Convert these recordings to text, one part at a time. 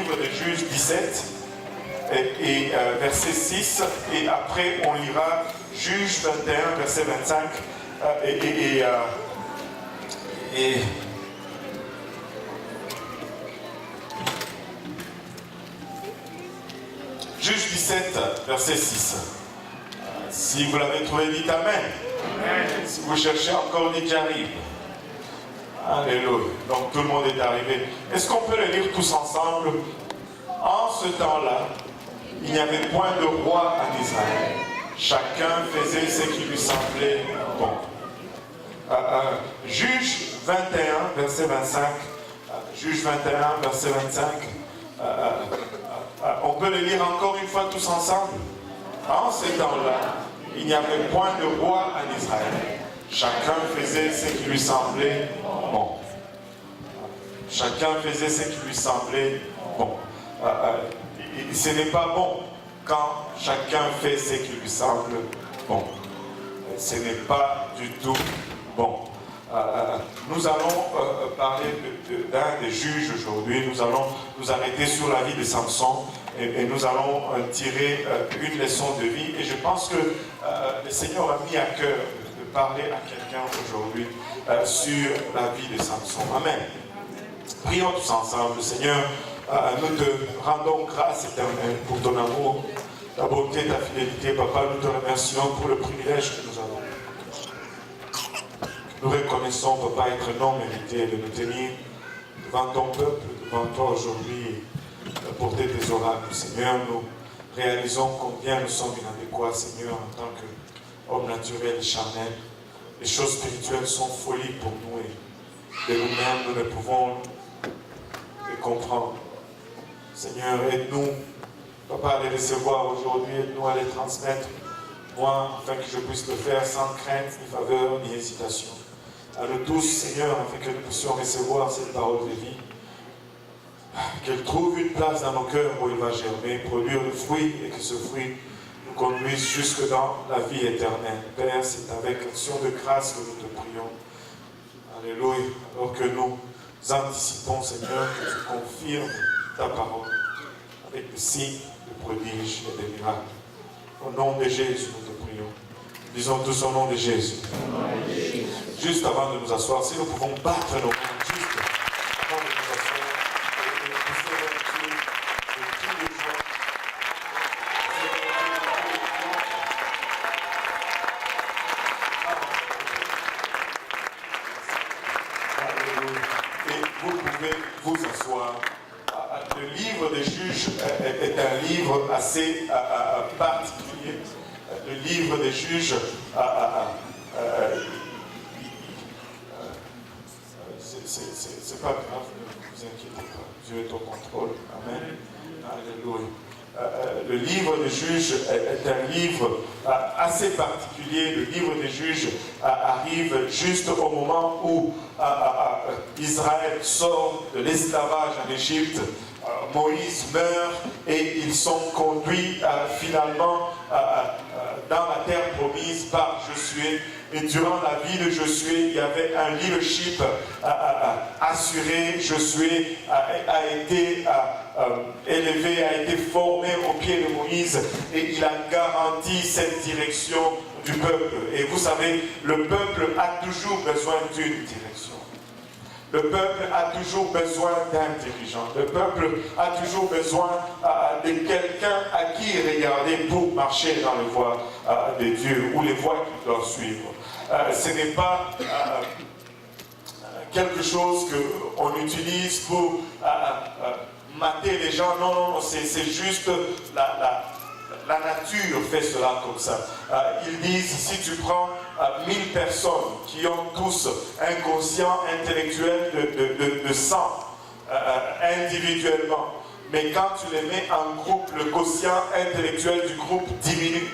livre de Juges 17 et verset 6, et après on lira Juges 21, verset 25 Juges 17, verset 6. Si vous l'avez trouvé, dites Amen. Amen. Si vous cherchez encore, dites j'arrive. Alléluia. Donc tout le monde est arrivé. Est-ce qu'on peut le lire tous ensemble? En ce temps-là, il n'y avait point de roi en Israël. Chacun faisait ce qui lui semblait bon. Juge 21, verset 25. Juge 21, verset 25. On peut le lire encore une fois tous ensemble. En ce temps-là, il n'y avait point de roi en Israël. Chacun faisait ce qui lui semblait bon. Chacun faisait ce qui lui semblait bon. Ce n'est pas bon quand chacun fait ce qui lui semble bon. Ce n'est pas du tout bon. Nous allons parler d'un des juges aujourd'hui. Nous allons nous arrêter sur la vie de Samson et nous allons tirer une leçon de vie. Et je pense que le Seigneur a mis à cœur de parler à quelqu'un aujourd'hui sur la vie de Samson. Amen. Prions tous ensemble. Seigneur, nous te rendons grâce éternelle pour ton amour, ta bonté, ta fidélité. Papa, nous te remercions pour le privilège que nous avons. Nous reconnaissons, Papa, être non mérité de nous tenir devant ton peuple, devant toi aujourd'hui, porter tes oracles. Seigneur, nous réalisons combien nous sommes inadéquats, Seigneur, en tant qu'hommes naturels et charnels. Les choses spirituelles sont folie pour nous et de nous-mêmes, nous ne pouvons les comprendre. Seigneur, aide-nous, Papa, à les recevoir aujourd'hui, aide-nous à les transmettre, moi, afin que je puisse le faire sans crainte, ni faveur, ni hésitation. À nous tous, Seigneur, afin que nous puissions recevoir cette parole de vie, qu'elle trouve une place dans nos cœurs où il va germer, produire le fruit, et que ce fruit nous conduise jusque dans la vie éternelle. Père, c'est avec action de grâce que nous te prions. Alléluia. Alors que nous anticipons, Seigneur, que tu confirmes ta parole avec des signes, des prodiges et des miracles. Au nom de Jésus, nous te prions. Disons tous au nom de Jésus. Juste avant de nous asseoir, si nous pouvons battre nos mains, juste avant de nous asseoir, et pousser vers Dieu de tous les jours. Et vous pouvez vous asseoir. Le livre des juges est un livre assez particulier. Le livre des juges, c'est pas grave, ne vous inquiétez pas, Dieu est au contrôle. Amen. Alléluia. Le livre des juges est un livre assez particulier. Le livre des juges arrive juste au moment où Israël sort de l'esclavage en Égypte. Moïse meurt et ils sont conduits finalement dans la terre promise par Josué. Et durant la vie de Josué, il y avait un leadership assuré. Josué a été élevé, a été formé au pied de Moïse et il a garanti cette direction du peuple. Et vous savez, le peuple a toujours besoin d'une direction. Le peuple a toujours besoin d'un dirigeant. Le peuple a toujours besoin de quelqu'un à qui regarder pour marcher dans les voies de Dieu ou les voies qu'il doit suivre. Ce n'est pas quelque chose qu'on utilise pour mater les gens. Non, non, c'est juste la nature fait cela comme ça. Ils disent, si tu prends 1000 personnes qui ont tous un quotient intellectuel de 100 individuellement, mais quand tu les mets en groupe, le quotient intellectuel du groupe diminue.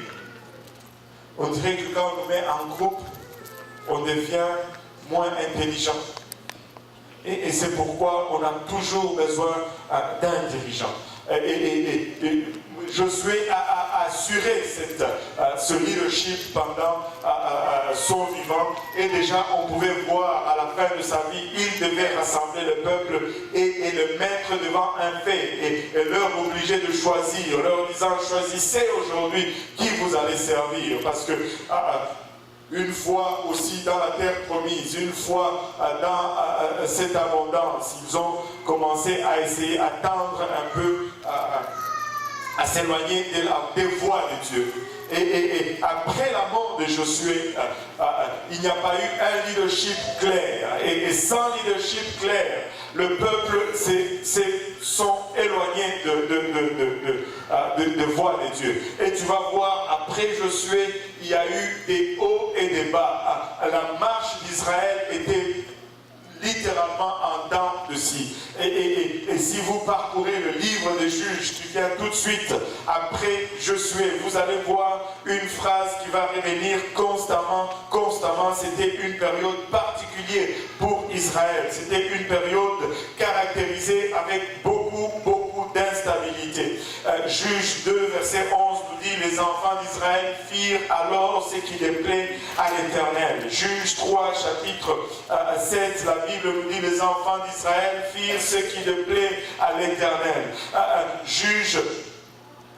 On dirait que quand on le met en groupe, on devient moins intelligent. Et c'est pourquoi on a toujours besoin d'un dirigeant. Josué a assuré ce leadership pendant son vivant. Et déjà, on pouvait voir à la fin de sa vie, il devait rassembler le peuple et le mettre devant un fait et leur obliger de choisir, leur disant, choisissez aujourd'hui qui vous allez servir. Parce que une fois aussi dans la terre promise, une fois dans cette abondance, ils ont commencé à essayer, à tendre un peu, à s'éloigner des voies de Dieu. Et après la mort de Josué, il n'y a pas eu un leadership clair. Et sans leadership clair, le peuple sont éloignés de voie de Dieu. Et tu vas voir, après Josué, il y a eu des hauts et des bas. La marche d'Israël était littéralement en dents de scie. Et si vous parcourez le livre des Juges qui vient tout de suite après Josué, vous allez voir une phrase qui va revenir constamment. C'était une période particulière pour Israël. C'était une période caractérisée avec beaucoup d'instabilité. Juge 2, verset 11 nous dit, les enfants d'Israël firent alors ce qui déplaît à l'Éternel. Juge 3, chapitre 7, la Bible nous dit, les enfants d'Israël firent ce qui déplaît à l'Éternel. Juge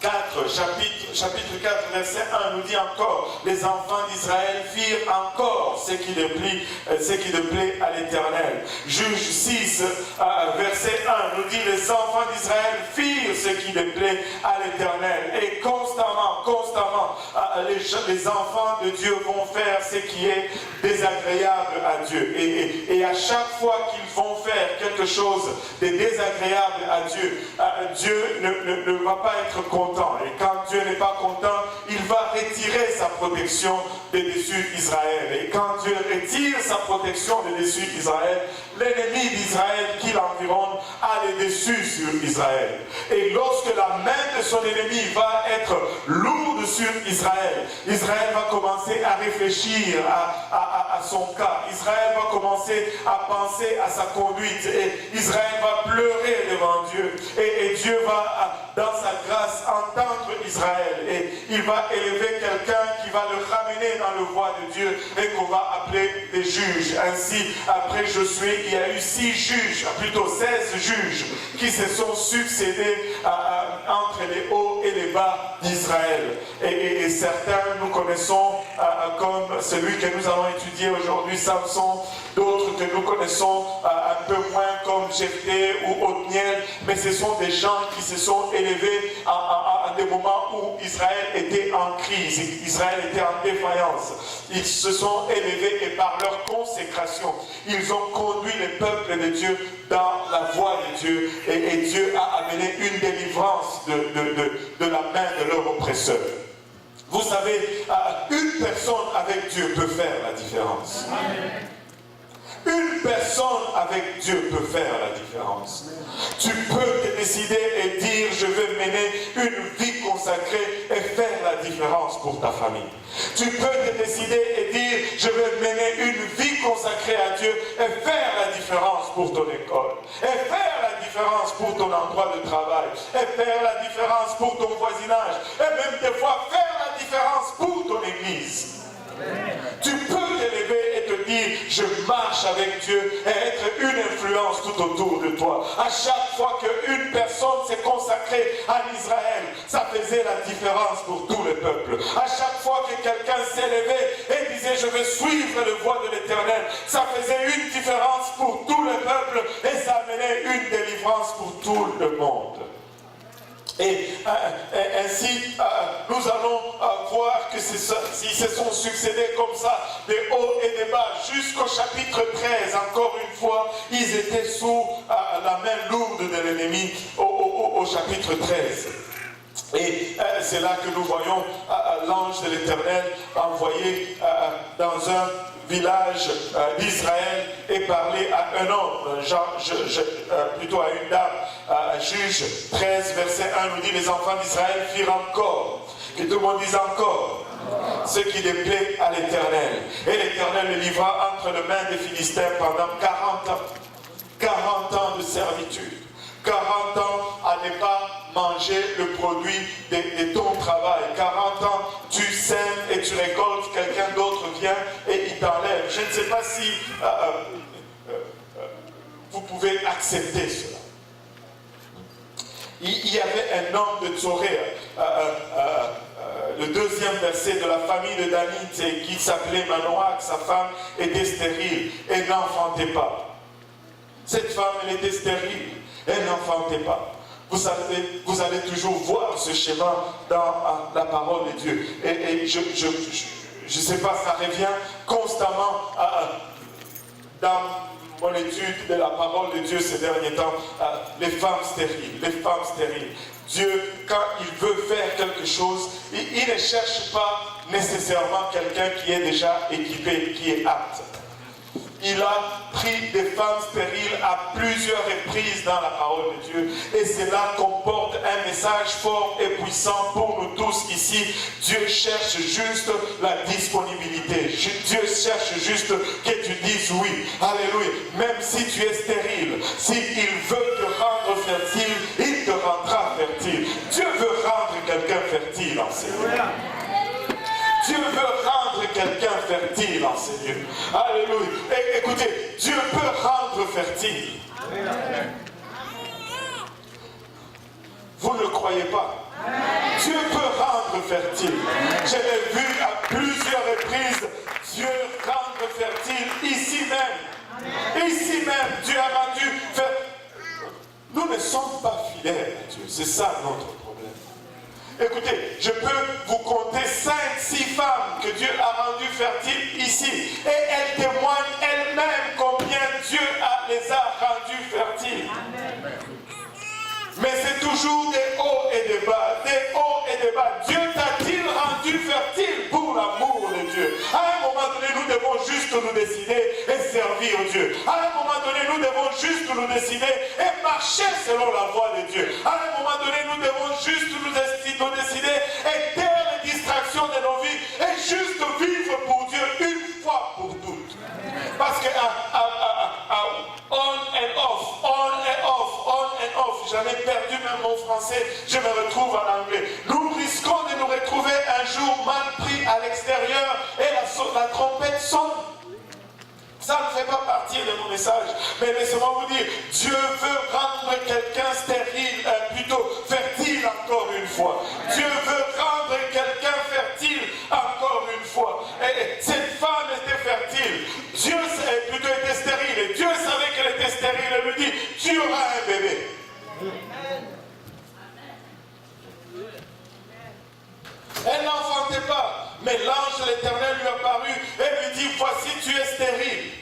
4, chapitre 4, verset 1 nous dit encore, les enfants d'Israël firent encore ce qui déplaît à l'Éternel. Juge 6, verset 1 nous dit, les enfants d'Israël firent ce qui déplaît à l'Éternel. Et constamment, les enfants de Dieu vont faire ce qui est désagréable à Dieu. Et à chaque fois qu'ils vont faire quelque chose de désagréable à Dieu, Dieu ne va pas être content. Et quand Dieu n'est pas content, il va retirer sa protection de dessus Israël. Et quand Dieu retire sa protection de dessus Israël, l'ennemi d'Israël qui l'environne a les dessus sur Israël. Et lorsque la main de son ennemi va être lourde sur Israël, Israël va commencer à réfléchir à son cas. Israël va commencer à penser à sa conduite. Et Israël va pleurer devant Dieu. Et Dieu va, dans sa grâce, entendre Israël. Et il va élever quelqu'un qui va le ramener dans le voie de Dieu et qu'on va appeler des juges. Ainsi, après Josué, il y a eu 16 juges qui se sont succédés entre les hauts et les bas d'Israël. Et certains nous connaissons comme celui que nous allons étudier aujourd'hui, Samson, d'autres que nous connaissons un peu moins comme Jephthé ou Othniel, mais ce sont des gens qui se sont élevés à des moments où Israël était en crise, Israël était en défaillance. Ils se sont élevés et par leur consécration, ils ont conduit le peuple de Dieu dans la voie de Dieu et Dieu a amené une délivrance de la main de leur oppresseur. Vous savez, une personne avec Dieu peut faire la différence. Amen. Une personne avec Dieu peut faire la différence. Tu peux te décider et dire, je vais mener une vie consacrée et faire la différence pour ta famille. Tu peux te décider et dire, je vais mener une vie consacrée à Dieu et faire la différence pour ton école, et faire la différence pour ton endroit de travail, et faire la différence pour ton voisinage, et même des fois faire la différence pour ton église. Tu peux t'élever et te dire, je marche avec Dieu et être une influence tout autour de toi. À chaque fois qu'une personne s'est consacrée à Israël, ça faisait la différence pour tout le peuple. À chaque fois que quelqu'un s'élevait et disait, je vais suivre le voie de l'Éternel, ça faisait une différence pour tout le peuple et ça amenait une délivrance pour tout le monde. Et ainsi, nous allons voir que s'ils se sont succédés comme ça, des hauts et des bas, jusqu'au chapitre 13, encore une fois, ils étaient sous la main lourde de l'ennemi au chapitre 13. Et c'est là que nous voyons l'ange de l'Éternel envoyé dans un village d'Israël et parler à un homme, plutôt à une dame. Juge 13, verset 1 nous dit, les enfants d'Israël firent encore, que tout le monde dise encore, ce qui déplaît à l'Éternel. Et l'Éternel le livra entre les mains des Philistins pendant 40 ans. 40 ans de servitude. 40 ans à ne pas manger le produit de ton travail. 40 ans, tu sèmes et tu récoltes, quelqu'un d'autre vient et il t'enlève. Je ne sais pas si vous pouvez accepter cela. Il y avait un homme de Tsoré, le deuxième verset de la famille de Danite, qui s'appelait Manoach. Sa femme était stérile et n'enfantait pas. Cette femme, elle était stérile, elle n'enfantait pas. Vous allez toujours voir ce schéma dans la parole de Dieu. Et je ne sais pas, ça revient constamment dans mon étude de la parole de Dieu ces derniers temps. Les femmes stériles, les femmes stériles. Dieu, quand il veut faire quelque chose, il ne cherche pas nécessairement quelqu'un qui est déjà équipé, qui est apte. Il a pris des femmes stériles à plusieurs reprises dans la parole de Dieu. Et cela comporte un message fort et puissant pour nous tous ici. Dieu cherche juste la disponibilité. Dieu cherche juste que tu dises oui. Alléluia. Même si tu es stérile, s'il veut te rendre fertile, il te rendra fertile. Dieu veut rendre quelqu'un fertile en ces lieux. Dieu veut rendre quelqu'un fertile en ces lieux. Alléluia. Et écoutez, Dieu peut rendre fertile. Vous ne le croyez pas? Dieu peut rendre fertile. Je l'ai vu à plusieurs reprises. Dieu rendre fertile ici même. Ici même, Dieu a rendu fertile. Nous ne sommes pas fidèles à Dieu. C'est ça notre problème. Écoutez, je peux vous compter 5-6 femmes que Dieu a rendues fertiles ici. Et elles témoignent elles-mêmes combien Dieu les a rendues fertiles. Amen. Mais c'est toujours des hauts et des bas. Des hauts et des bas. Dieu t'a-t-il rendu fertile pour l'amour de Dieu? À un moment donné, nous devons juste nous décider et servir Dieu. À un moment donné, nous devons juste nous décider et marcher selon la voie de Dieu. À un moment donné, nous devons juste nous décider et taire les distractions de nos vies et juste vivre pour Dieu une fois pour toutes. Parce que on and off, j'en ai perdu même mon français, je me retrouve en anglais. Nous risquons de nous retrouver un jour mal pris à l'extérieur et la trompette sonne. Ça ne fait pas partie de mon message. Mais laissez-moi vous dire, Dieu veut rendre quelqu'un stérile, plutôt fertile encore une fois. Dieu veut rendre quelqu'un fertile encore une fois. Et cette femme était fertile. Dieu plutôt était stérile. Et Dieu savait qu'elle était stérile. Elle lui dit, tu auras un bébé. Elle n'enfantait pas. Mais l'ange de l'Éternel lui apparut et lui dit, voici tu es stérile.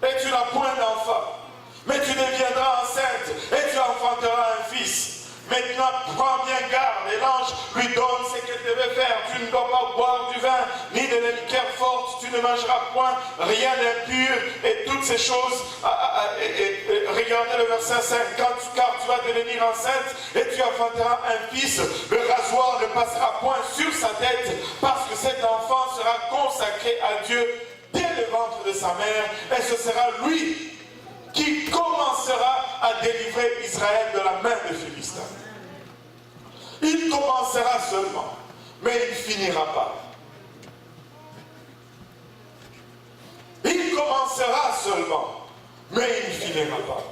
Et tu n'as point d'enfant. Mais tu deviendras enceinte et tu enfanteras un fils. Maintenant, prends bien garde. Et l'ange lui donne ce qu'elle devait faire. Tu ne dois pas boire du vin, ni de la liqueur forte. Tu ne mangeras point rien d'impur. Et toutes ces choses. Regardez le verset 5. Car tu vas devenir enceinte et tu enfanteras un fils. Le rasoir ne passera point sur sa tête, parce que cet enfant sera consacré à Dieu dès le ventre de sa mère. Et ce sera lui qui commencera à délivrer Israël de la main des Philistins. Il commencera seulement, mais il ne finira pas. Il commencera seulement, mais il ne finira pas.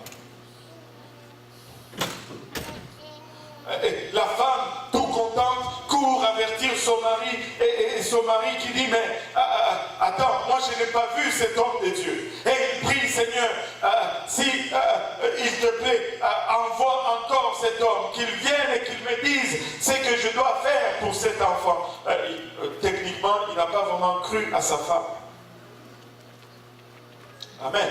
Et la femme, tout contente, court avertir son mari, et son mari qui dit, mais attends, moi je n'ai pas vu cet homme de Dieu. Et il prie, Seigneur, si il te plaît, envoie encore cet homme, qu'il vienne et qu'il me dise ce que je dois faire pour cet enfant. Techniquement, il n'a pas vraiment cru à sa femme. Amen.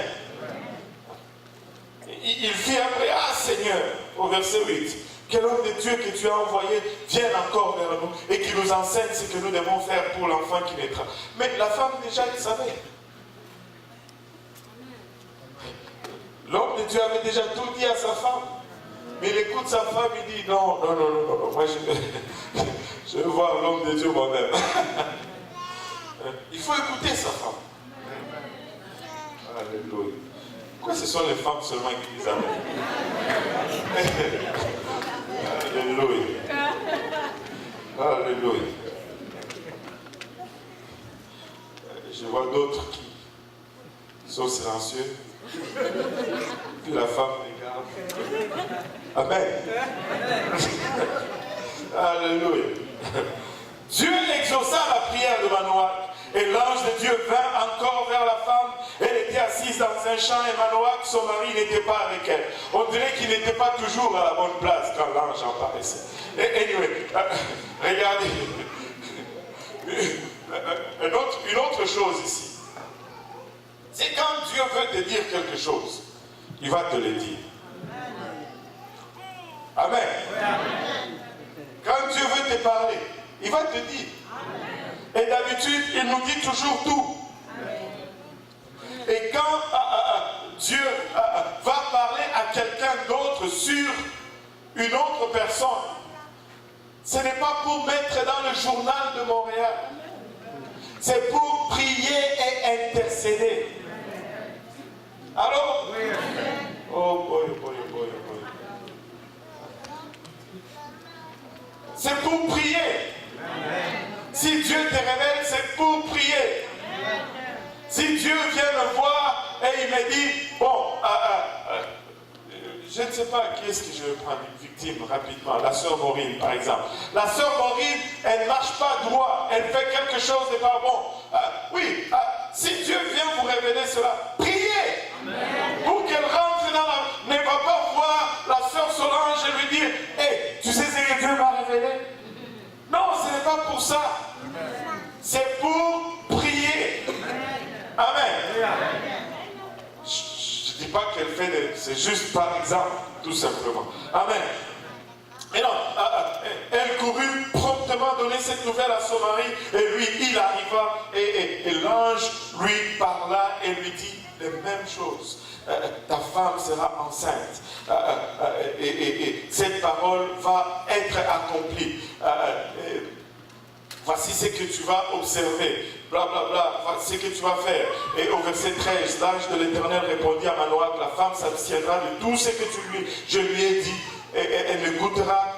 Il fit après, Seigneur, au verset 8. Que l'homme de Dieu que tu as envoyé vienne encore vers nous et qu'il nous enseigne ce que nous devons faire pour l'enfant qui naîtra. Mais la femme déjà le savait. L'homme de Dieu avait déjà tout dit à sa femme. Mais il écoute sa femme, il dit non, moi je veux voir l'homme de Dieu moi-même. Il faut écouter sa femme. Alléluia. Pourquoi ce sont les femmes seulement qui disent amen? Alléluia. Je vois d'autres qui sont silencieux. Puis la femme regarde. Amen. Alléluia. Dieu exauça la prière de Manoach. Et l'ange de Dieu vint encore vers la femme. Elle était assise dans un champ et Manoach, son mari, n'était pas avec elle. On dirait qu'il n'était pas toujours à la bonne place quand l'ange apparaissait. Et anyway, regardez. Une autre chose ici. C'est quand Dieu veut te dire quelque chose, il va te le dire. Amen. Quand Dieu veut te parler, il va te dire. Et d'habitude, il nous dit toujours tout. Et quand Dieu va parler à quelqu'un d'autre sur une autre personne, ce n'est pas pour mettre dans le journal de Montréal. C'est pour prier et intercéder. Alors, oh boy, boy, boy, boy. C'est pour prier. Si Dieu te révèle, c'est pour prier. Si Dieu vient me voir et il me dit, bon, je ne sais pas qui est-ce que je vais prendre une victime rapidement, la sœur Maureen par exemple. La sœur Maureen, elle ne marche pas droit, elle fait quelque chose de pas bon. Oui, si Dieu vient vous révéler cela, priez. Pour qu'elle rentre dans la... Ne va pas voir la sœur Solange et lui dire, hey, tu sais ce que Dieu m'a révélé? Non, ce n'est pas pour ça. C'est pour prier. Amen. Je ne dis pas qu'elle fait des... C'est juste par exemple, tout simplement. Amen. Et non, elle courut promptement donner cette nouvelle à son mari, et lui, il arriva, et l'ange lui parla et lui dit les mêmes choses. Ta femme sera enceinte, et cette parole va être accomplie. Voici ce que tu vas observer, blablabla, voici ce que tu vas faire. Et au verset 13, l'ange de l'Éternel répondit à Manoach, la femme s'abstiendra de tout ce que je lui ai dit, et elle ne goûtera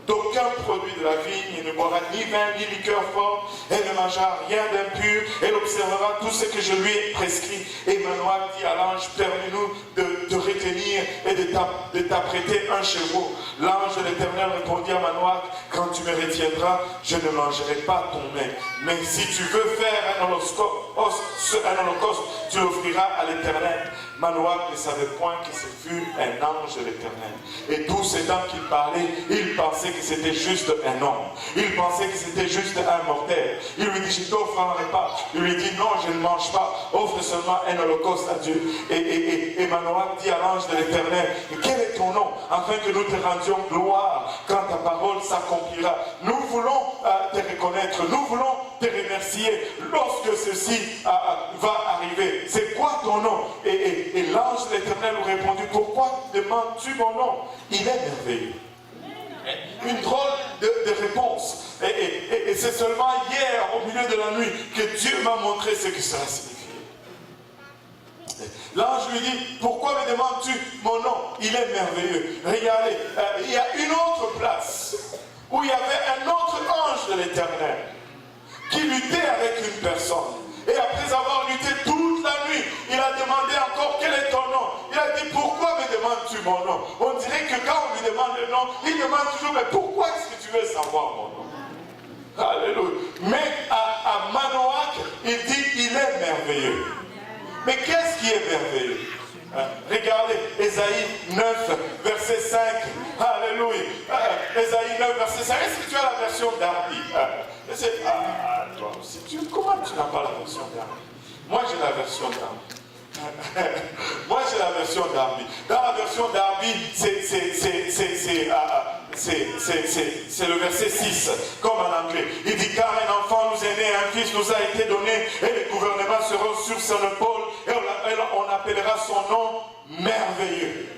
d'aucun produit de la vigne, elle ne boira ni vin ni liqueur fort, elle ne mangera rien d'impur, elle observera tout ce que je lui ai prescrit. Et Manoach dit à l'ange, permets-nous de retenir et de t'apprêter un chevreau. L'ange de l'Éternel répondit à Manoach, quand tu me retiendras, je ne mangerai pas ton mets. Mais si tu veux faire un holocauste, tu l'offriras à l'Éternel. Manoach ne savait point que ce fut un ange de l'Éternel. Et tout ce temps qu'il parlait, il pensait que c'était juste un homme. Il pensait que c'était juste un mortel. Il lui dit, je ne t'offrirai pas. Il lui dit, non, je ne mange pas. Offre seulement un holocauste à Dieu. Et Manoach dit à l'ange de l'Éternel, quel est ton nom, afin que nous te rendions gloire quand ta parole s'accomplira. Nous voulons te reconnaître. Nous voulons te remercier lorsque ceci va arriver. C'est quoi ton nom? Et l'ange de l'Éternel lui répondit, pourquoi demandes-tu mon nom? Il est merveilleux. Une drôle de réponse. Et c'est seulement hier, au milieu de la nuit, que Dieu m'a montré ce que cela signifiait. L'ange lui dit, pourquoi me demandes-tu mon nom? Il est merveilleux. Regardez, il y a une autre place où il y avait un autre ange de l'Éternel qui luttait avec une personne. Et après avoir lutté toute la nuit, il a demandé encore quel est ton nom. Il a dit, pourquoi me demandes-tu mon nom? On dirait que quand on lui demande le nom, il demande toujours, mais pourquoi est-ce que tu veux savoir mon nom? Alléluia. Mais à Manoach, il dit, il est merveilleux. Mais qu'est-ce qui est merveilleux? Regardez, Ésaïe 9, verset 5. Alléluia. Ésaïe 9, verset 5. Est-ce que tu as la version Darby? Toi aussi. Comment tu n'as pas la version Darby? Moi, j'ai la version Darby. Moi, j'ai la version Darby. Dans la version Darby, c'est le verset 6, comme en anglais. Il dit, car un enfant nous est né, un fils nous a été donné, et le gouvernement sera sur son épaule, et on appellera son nom merveilleux.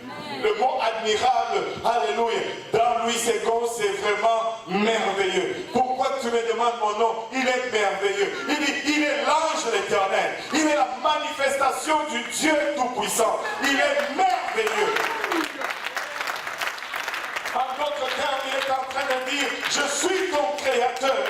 Le mot admirable, alléluia, dans Louis II, c'est vraiment merveilleux. Pourquoi tu me demandes mon nom? Il est merveilleux. Il dit, il est l'ange de l'Éternel. Il est la manifestation du Dieu Tout-Puissant. Il est merveilleux. En d'autres termes, il est est en train de dire, je suis ton créateur.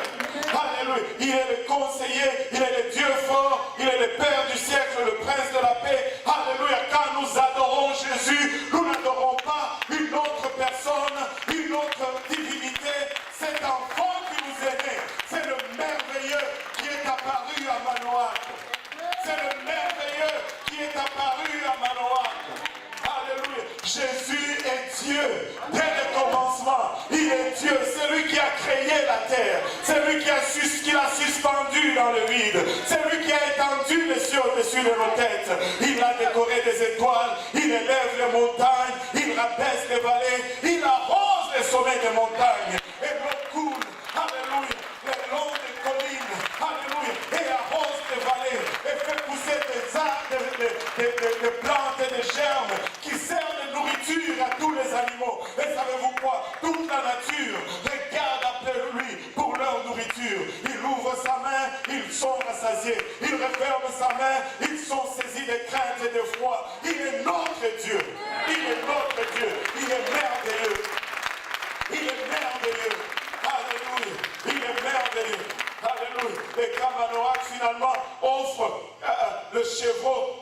Alléluia. Il est le conseiller, il est le Dieu fort, il est le Père du siècle, le Prince de la paix. Alléluia. Quand nous adorons Jésus, nous n'adorons pas une autre personne, une autre divinité. Cet enfant qui nous est né, c'est le merveilleux qui est apparu à Manoach. C'est le merveilleux qui est apparu à Manoach. Alléluia. Jésus est Dieu dès le commencement. Il est Dieu. C'est lui qui a créé la terre. C'est lui qui l'a suspendu dans le vide. C'est lui qui a étendu les cieux au-dessus de nos têtes. Il a décoré des étoiles. Il élève les montagnes. Il rabaisse les vallées. Il arrose les sommets des montagnes. Et l'eau coule. Alléluia. Le long des collines. Alléluia. Et arrose les vallées. Et fait pousser des arbres, des plantes et des germes qui servent de nourriture à tous les animaux. Et savez-vous quoi? Toute la nature regarde après lui pour leur nourriture. Il ouvre sa main, ils sont rassasiés. Il referme sa main, ils sont saisis de crainte et de froid. Il est notre Dieu. Il est notre Dieu. Il est merveilleux. Il est merveilleux. Alléluia. Il est merveilleux. Alléluia. Et quand Manoach finalement offre le chevreau,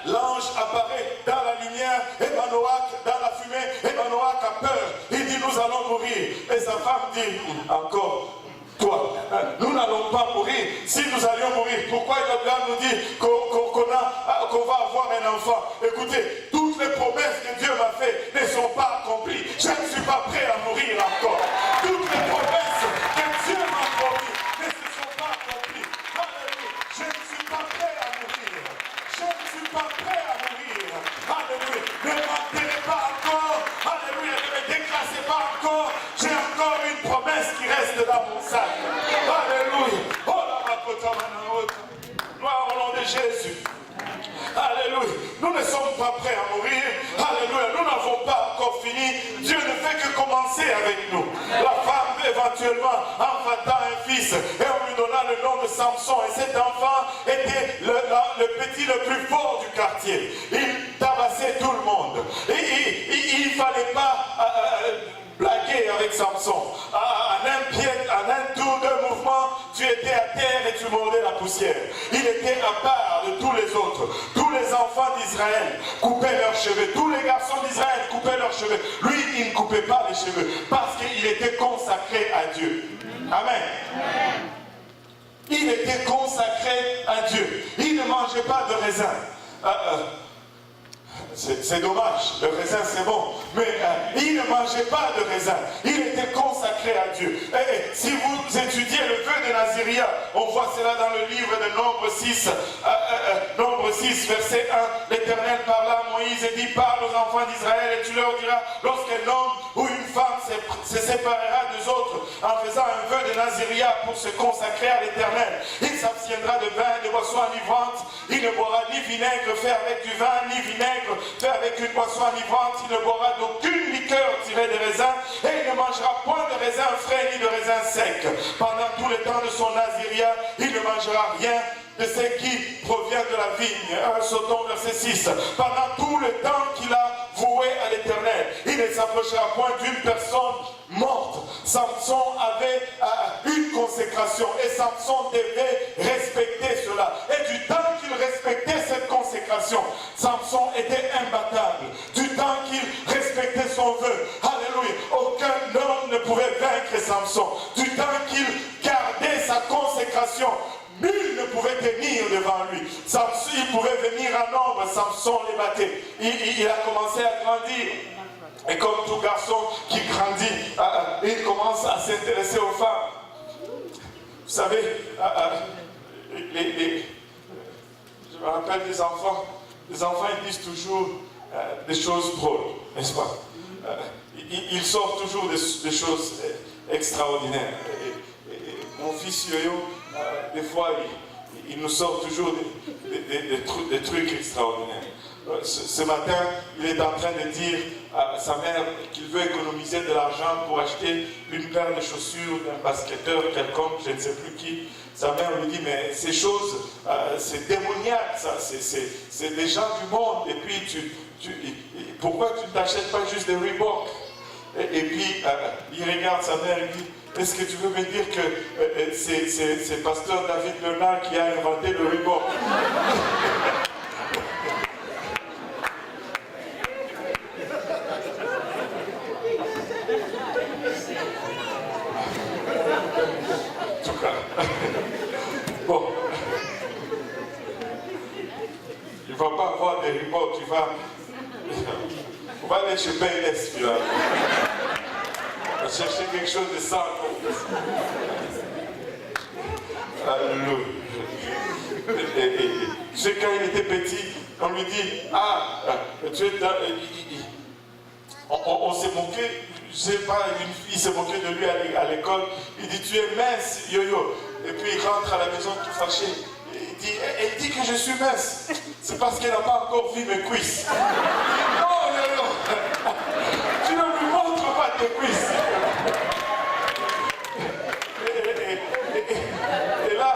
l'ange apparaît dans la lumière et Manoach dans la fumée et Manoach a peur. Il dit nous allons mourir. Et sa femme dit encore toi, nous n'allons pas mourir. Si nous allions mourir, pourquoi il a nous dit qu'on va avoir un enfant? Écoutez, toutes les promesses que Dieu m'a faites ne sont pas accomplies. Je ne suis pas prêt à mourir encore. Toutes les promesses que Dieu m'a promis ne se sont pas accomplies. Alléluia. Je ne suis pas prêt à mourir. Je ne suis pas prêt à mourir. Alléluia. Ne m'enterrez pas encore. Alléluia. Ne me déclassez pas encore. J'ai encore une promesse qui reste dans mon sac. Alléluia. Oh la makota manahota. Gloire au nom de Jésus. Alléluia. Nous ne sommes pas prêts à mourir. Alléluia. Nous n'avons pas encore fini. Dieu ne fait que commencer avec nous. La femme éventuellement enfanta un fils et on lui donna le nom de Samson. Et cet enfant était le petit le plus fort du quartier. Il tabassait tout le monde. Et il ne fallait pas blaguer avec Samson. En un tour de mouvement, tu étais à terre et tu mordais la poussière. Il était à part de tous les autres. Tous les enfants d'Israël coupaient leurs cheveux. Tous les garçons d'Israël coupaient leurs cheveux. Lui, il ne coupait pas les cheveux parce qu'il était consacré à Dieu. Amen. Il était consacré à Dieu. Il ne mangeait pas de raisin. C'est dommage, le raisin c'est bon, mais il ne mangeait pas de raisin, il était consacré à Dieu. Et si vous étudiez le vœu de Naziria, on voit cela dans le livre de Nombre 6, Nombre 6, verset 1, l'Éternel parla à Moïse et dit, parle aux enfants d'Israël et tu leur diras, lorsqu'un homme ou une femme se séparera des autres en faisant un vœu de Naziria pour se consacrer à l'Éternel, il s'abstiendra de vin et de boissons enivrantes, il ne boira ni vinaigre fait avec du vin, ni vinaigre fait avec une boisson enivrante, il ne boira d'aucune liqueur tirée des raisins, et il ne mangera point de raisins frais ni de raisins secs. Pendant tout le temps de son naziria, il ne mangera rien de ce qui provient de la vigne. Sautons verset 6. Pendant tout le temps qu'il a voué à l'Éternel, il ne s'approchera point d'une personne morte. Samson avait une consécration et Samson devait respecter cela. Et du temps qu'il respectait cette consécration, Samson était imbattable. Du temps qu'il respectait son vœu, alléluia, aucun homme ne pouvait vaincre Samson. Du temps qu'il gardait sa consécration, nul ne pouvait tenir devant lui. Samson, il pouvait venir en nombre, Samson les battait. Il a commencé à grandir. Et comme tout garçon qui grandit, il commence à s'intéresser aux femmes. Vous savez, je me rappelle des enfants. Les enfants, ils disent toujours des choses drôles, n'est-ce pas? Ils sortent toujours des choses extraordinaires. Et mon fils Yo-Yo, des fois, il nous sort toujours des trucs extraordinaires. Ce matin, il est en train de dire à sa mère qu'il veut économiser de l'argent pour acheter une paire de chaussures d'un basketteur quelconque, je ne sais plus qui. Sa mère lui dit, mais ces choses, c'est démoniaque, ça, c'est des gens du monde. Et puis, pourquoi tu ne t'achètes pas juste des Reebok? Et puis, il regarde sa mère et dit, est-ce que tu veux me dire que c'est pasteur David Bernard qui a inventé le ruban? En tout cas, bon, il ne va pas avoir des rubans, on va aller chez PLS, puis là. On va chercher quelque chose de simple. Tu sais, quand il était petit, on lui dit, on s'est moqué, je sais pas, une fille s'est moquée de lui à l'école, il dit, tu es mince, yo-yo. Et puis il rentre à la maison tout fâché. Elle dit que je suis mince. C'est parce qu'elle n'a pas encore vu mes cuisses. Non, yo-yo, tu ne lui montres pas tes cuisses. Et là,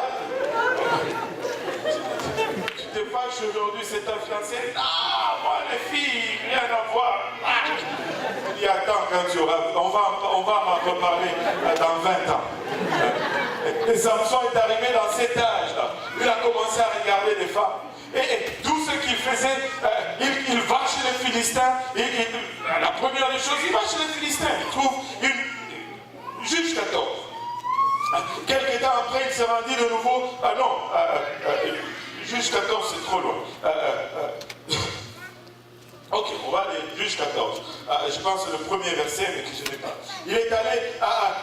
tu te fâches aujourd'hui, c'est ta fiancée. Ah, moi les filles, rien à voir. Il dit, attends, quand tu auras, on va m'en reparler dans 20 ans. Et Samson est arrivé dans cet âge-là. Il a commencé à regarder les femmes. Et tout ce qu'il faisait, il va chez les Philistins. La première des choses, il va chez les Philistins. Il trouve une juge 14. Quelques temps après, il s'est rendu de nouveau. Juge 14, c'est trop loin. Ok, on va aller juge 14. Je pense que c'est le premier verset, mais que je n'ai pas. Il est allé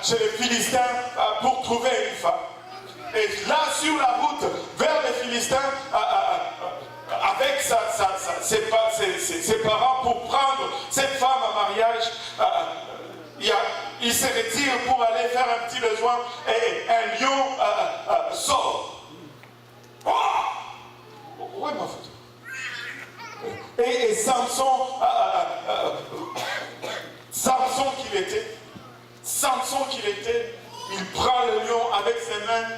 chez les Philistins pour trouver une femme. Et là, sur la route vers les Philistins, avec ses parents, pour prendre cette femme en mariage, il se retire pour aller faire un petit besoin et un lion sort. Oh! Où est ma photo? Et Samson qu'il était, il prend le lion avec ses mains,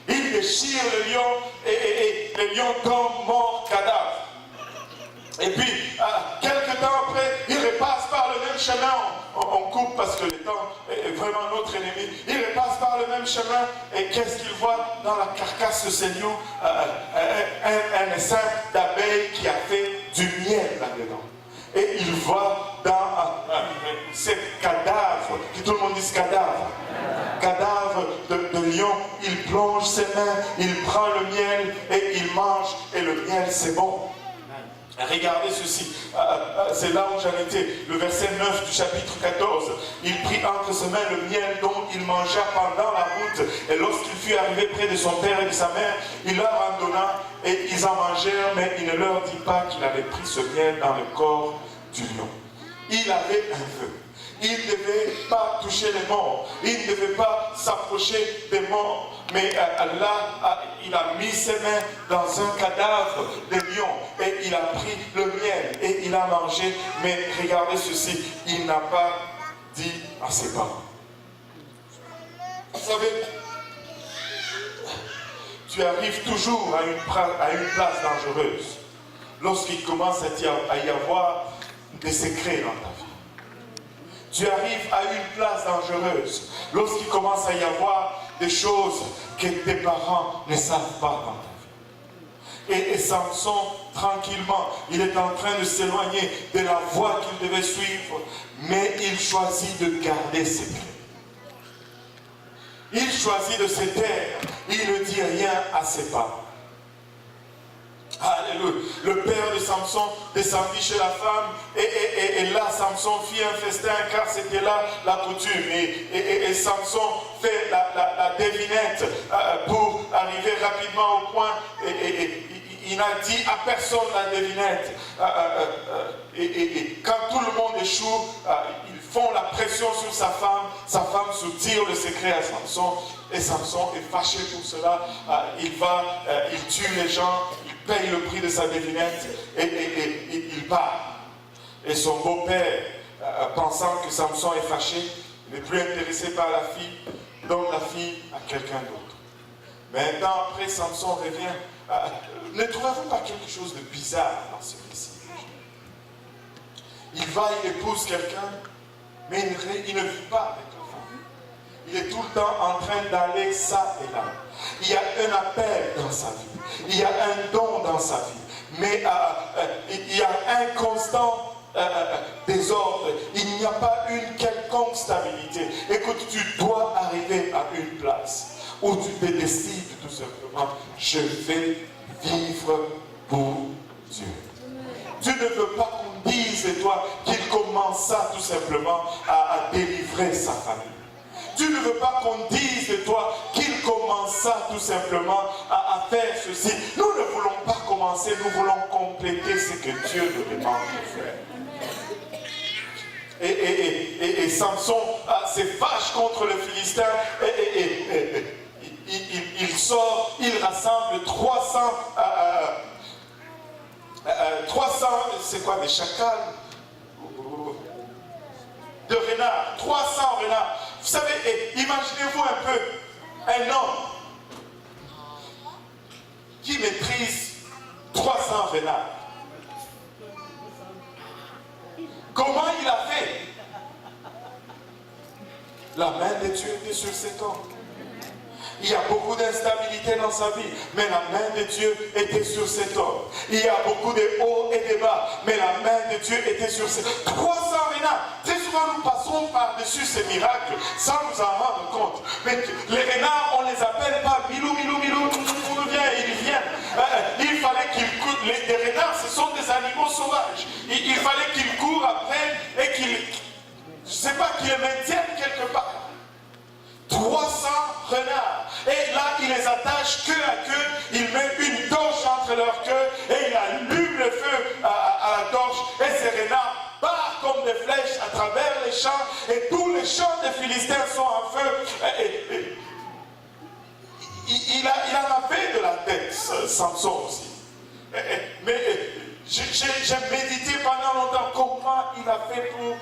il déchire le lion et le lion tombe mort cadavre. Et puis, quelques temps après, il repasse par le même chemin. On coupe parce que le temps est vraiment notre ennemi. Il repasse par le même chemin et qu'est-ce qu'il voit dans la carcasse de ce lion? Un essaim d'abeilles qui a fait du miel là-dedans. Et il voit dans ce cadavre, que tout le monde dise cadavre, cadavre de lion, il plonge ses mains, il prend le miel et il mange, et le miel c'est bon. Regardez ceci, c'est là où j'en étais, le verset 9 du chapitre 14. Il prit entre ses mains le miel dont il mangea pendant la route, et lorsqu'il fut arrivé près de son père et de sa mère, il leur en donna, et ils en mangèrent, mais il ne leur dit pas qu'il avait pris ce miel dans le corps du lion. Il avait un vœu. Il ne devait pas toucher les morts. Il ne devait pas s'approcher des morts. Mais là, il a mis ses mains dans un cadavre de lion. Et il a pris le miel. Et il a mangé. Mais regardez ceci. Il n'a pas dit à ses parents. Vous savez, tu arrives toujours à une place dangereuse. Lorsqu'il commence à y avoir des secrets dans ta vie. Tu arrives à une place dangereuse lorsqu'il commence à y avoir des choses que tes parents ne savent pas dans ta vie. Et Samson, tranquillement, il est en train de s'éloigner de la voie qu'il devait suivre, mais il choisit de garder secret. Il choisit de se taire. Il ne dit rien à ses parents. Alléluia. Le père de Samson descendit chez la femme et là Samson fit un festin car c'était là la coutume. Et Samson fait la devinette pour arriver rapidement au point. Il n'a dit à personne la devinette. Et quand tout le monde échoue, ils font la pression sur sa femme soutire le secret à Samson. Et Samson est fâché pour cela. Il tue les gens, il paye le prix de sa devinette et il part. Et son beau-père, pensant que Samson est fâché, n'est plus intéressé par la fille, donne la fille à quelqu'un d'autre. Mais un temps après, Samson revient. Ne trouvez-vous pas quelque chose de bizarre dans ce récit? il va, il épouse quelqu'un, mais il ne vit pas avec la femme. Il est tout le temps en train d'aller ça et là. Il y a un appel dans sa vie. Il y a un don dans sa vie. Mais il y a un constant désordre. Il n'y a pas une quelconque stabilité. Écoute, tu dois arriver à une place où tu te décides tout simplement, je vais vivre pour Dieu. Tu ne veux pas qu'on dise de toi qu'il commença tout simplement à délivrer sa famille. Tu ne veux pas qu'on dise de toi qu'il commença tout simplement à faire ceci. Nous ne voulons pas commencer, nous voulons compléter ce que Dieu nous demande de faire. Et Samson se fâche contre le Philistin il sort, il rassemble 300, c'est quoi, des chacals, de renards, 300 renards. Vous savez, imaginez-vous un peu un homme qui maîtrise 300 renards. Comment il a fait? La main de Dieu était sur cet homme. Il y a beaucoup d'instabilité dans sa vie, mais la main de Dieu était sur cet homme. Il y a beaucoup de hauts et de bas, mais la main de Dieu était sur cet homme. 300 renards. Très souvent, nous passons par-dessus ces miracles sans nous en rendre compte. Mais les renards, on ne les appelle pas milou, milou, milou, ils viennent. Il fallait qu'ils courent. Les renards, ce sont des animaux sauvages. Il fallait qu'ils courent après et qu'ils, je ne sais pas, qu'ils les maintiennent quelque part. 300 renards. Et là, il les attache queue à queue. Il met une torche entre leurs queues et il allume le feu à la torche. Et ces renards partent comme des flèches à travers les champs. Et tous les champs des Philistins sont en feu. Il en avait de la tête, Samson aussi. Mais j'ai médité pendant longtemps comment il a fait pour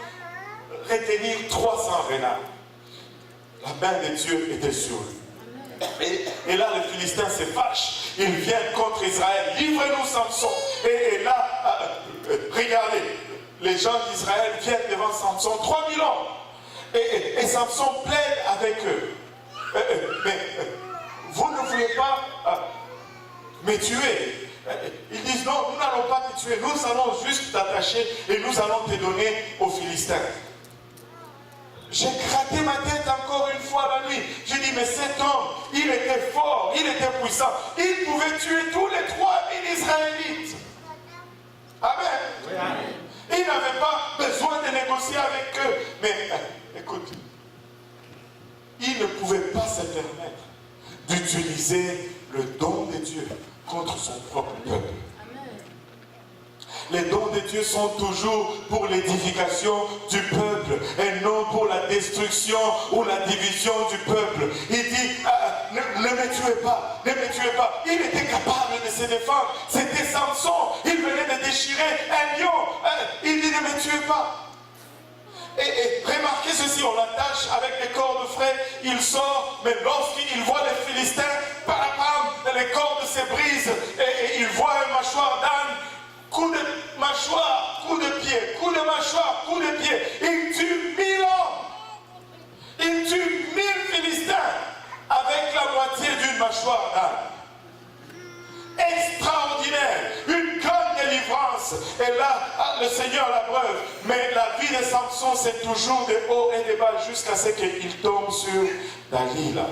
retenir 300 renards. La main de Dieu était sur lui. Et là, les Philistins se fâchent. Ils viennent contre Israël. Livrez-nous Samson. Et là, regardez, les gens d'Israël viennent devant Samson, 3000 hommes. Et Samson plaide avec eux. Mais vous ne voulez pas me tuer. Ils disent non, nous n'allons pas te tuer. Nous allons juste t'attacher et nous allons te donner aux Philistins. J'ai gratté ma tête encore une fois la nuit. J'ai dit, mais cet homme, il était fort, il était puissant. Il pouvait tuer tous les 3000 Israélites. Amen. Oui, amen. Il n'avait pas besoin de négocier avec eux. Mais écoute, il ne pouvait pas se permettre d'utiliser le don de Dieu contre son propre peuple. Les dons de Dieu sont toujours pour l'édification du peuple et non pour la destruction ou la division du peuple. Il dit, ne me tuez pas, ne me tuez pas. Il était capable de se défendre. C'était Samson. Il venait de déchirer un lion. Il dit, ne me tuez pas. Et remarquez ceci, on l'attache avec des cordes frais, il sort, mais lorsqu'il voit les Philistins, les cordes se brisent et il voit un mâchoire d'âne. Coup de mâchoire, coup de pied, coup de mâchoire, coup de pied. Il tue 1000 hommes. Il tue 1000 Philistins avec la moitié d'une mâchoire d'âne. Extraordinaire. Une grande délivrance. Et là, le Seigneur la preuve. Mais la vie de Samson, c'est toujours de haut et de bas jusqu'à ce qu'il tombe sur Dalila.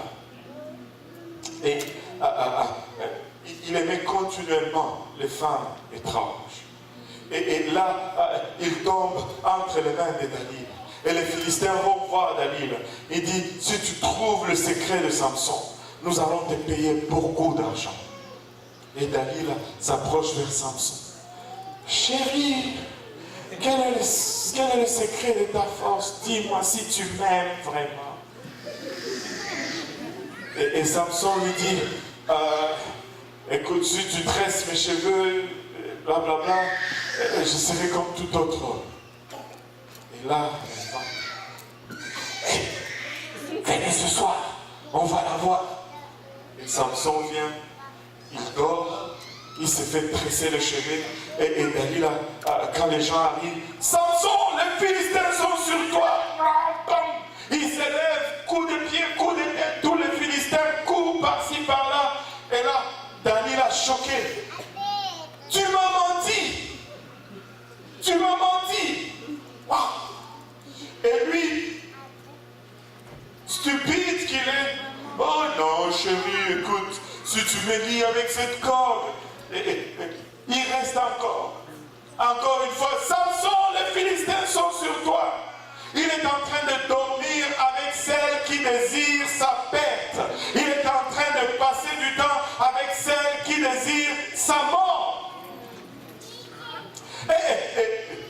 Et il aimait continuellement les femmes étranges. Et là, il tombe entre les mains de Dalila. Et les Philistins vont voir Dalila. Il dit, si tu trouves le secret de Samson, nous allons te payer beaucoup d'argent. Et Dalila s'approche vers Samson. Chérie, quel est le secret de ta force? Dis-moi si tu m'aimes vraiment. Et Samson lui dit, écoute, si tu tresses mes cheveux, blablabla, je serai comme tout autre homme. Et là, venez ce soir, on va la voir. Et Samson vient, il dort, il se fait tresser les cheveux. Et Dalila, quand les gens arrivent, Samson, les Philistins sont sur toi. Ils s'élèvent, coup de pied, coup de tête, tous les Philistins courent par-ci, par-là. Et là, Daniel a choqué. Tu m'as menti. Tu m'as menti. Wow. Et lui, stupide qu'il est, oh non chérie, écoute, si tu me lis avec cette corde, il reste encore une fois, Samson, les Philistins sont sur toi. Il est en train de dormir avec celle qui désire sa perte. Il est en train de passer du temps avec celle qui désire sa mort.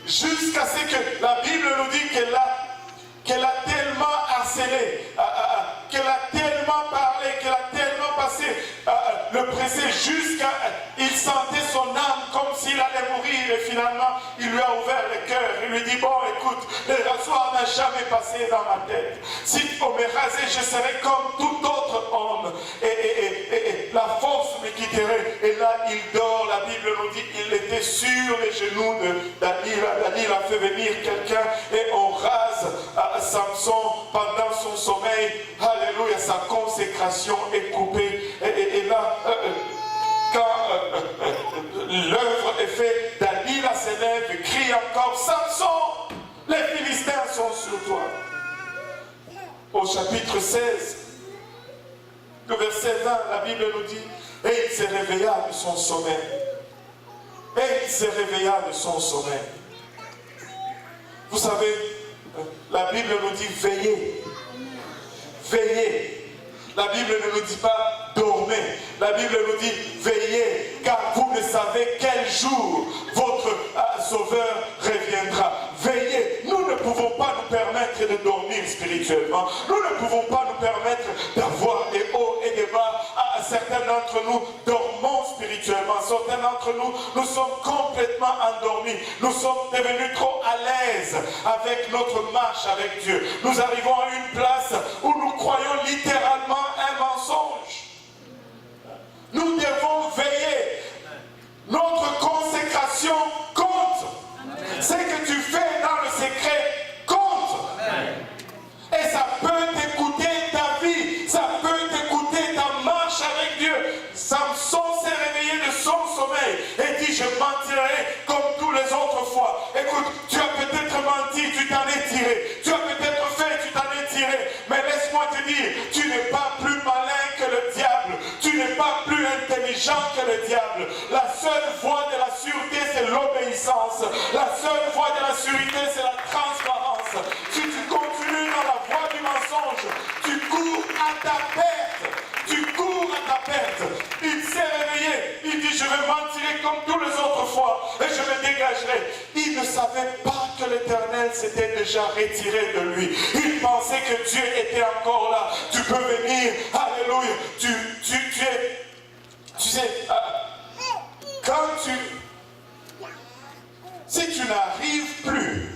Jusqu'à ce que la Bible nous dit qu'elle a tellement harcelé, qu'elle a tellement parlé, qu'elle a tellement passé le pressé jusqu'à... Il sentait son âme comme s'il allait mourir et finalement il lui a ouvert le cœur. Il lui dit, bon écoute, le rasoir n'a jamais passé dans ma tête. Si on me rasait, je serais comme tout autre homme et la force me quitterait. Et là il dort, la Bible nous dit qu'il était sur les genoux de Daniel. Daniel a fait venir quelqu'un et on rase Samson pendant son sommeil. Alléluia, sa consécration est coupée. Et là, quand l'œuvre est faite, Daniel s'élève et crie encore, Samson, les Philistins sont sur toi. Au chapitre 16, le verset 20, la Bible nous dit, et il se réveilla de son sommeil. Et il se réveilla de son sommeil. Vous savez, la Bible nous dit veillez. Veillez. La Bible ne nous dit pas dormez. La Bible nous dit veillez, car vous ne savez quel jour votre Sauveur reviendra. Veillez. Nous ne pouvons pas nous permettre de dormir spirituellement. Nous ne pouvons pas nous permettre d'avoir des hauts et des bas. Certains d'entre nous dormons spirituellement. Certains d'entre nous, nous sommes complètement endormis. Nous sommes devenus trop à l'aise avec notre marche avec Dieu. Nous arrivons à une place où nous croyons littéralement un mensonge. Nous devons veiller. Notre consécration compte. Ce que tu fais dans le secret compte. Et ça peut t'écouter ta vie. Ça peut t'écouter ta marche avec Dieu. Samson s'est réveillé de son sommeil et dit, je mentirai comme tous les autres fois. Écoute, tu as peut-être menti, tu t'en es tiré. Tu as peut-être fait, tu t'en es tiré. Mais laisse-moi te dire, tu n'es pas plus malin que le diable. Tu n'es pas plus intelligent que le diable. La seule voie de la sûreté, c'est l'obéissance. La seule voie de la sûreté, c'est la transparence. Si tu continues dans la voie du mensonge, tu cours à ta perte. Tu cours à ta perte. Il s'est réveillé. Il dit, je vais m'en tirer comme tous les autres fois et je me dégagerai. Il ne savait pas que l'Éternel s'était déjà retiré de lui. Il pensait que Dieu était encore là. Tu peux venir. Alléluia. Tu sais, si tu n'arrives plus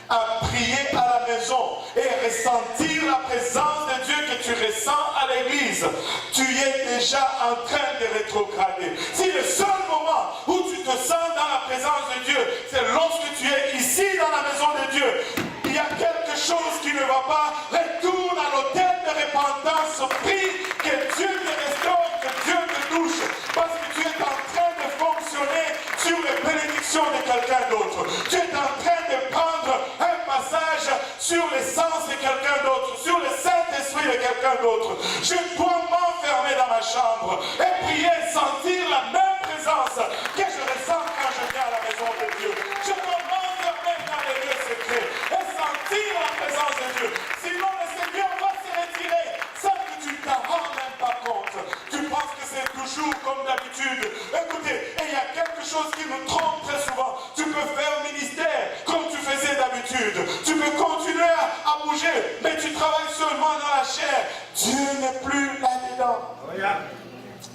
à prier à la maison et ressentir la présence de Dieu que tu ressens à l'église, tu es déjà en train de rétrograder. Si le seul moment où tu te sens dans la présence de Dieu, c'est lorsque tu es ici dans la maison de Dieu, il y a quelque chose qui ne va pas, retourne à l'autel de repentance, prie que Dieu te restaure, que Dieu te touche, parce que tu es en train de fonctionner sur les bénédictions de quelqu'un d'autre. Tu es en train de prendre un passage sur l'essence de quelqu'un d'autre, sur le Saint-Esprit de quelqu'un d'autre. Je dois m'enfermer dans ma chambre et prier, sentir la même présence que je ressens quand je viens à la maison de Dieu. Je dois m'enfermer dans les lieux secrets et sentir la présence de Dieu. Sinon le Seigneur va se retirer sans que tu ne t'en rends même pas compte. Tu penses que c'est toujours comme d'habitude. Écoutez, et il y a quelque chose qui nous trompe très souvent. Tu peux faire ministère comme tu faisais d'habitude. Tu peux continuer à bouger, mais tu travailles seulement dans la chair. Dieu n'est plus là-dedans.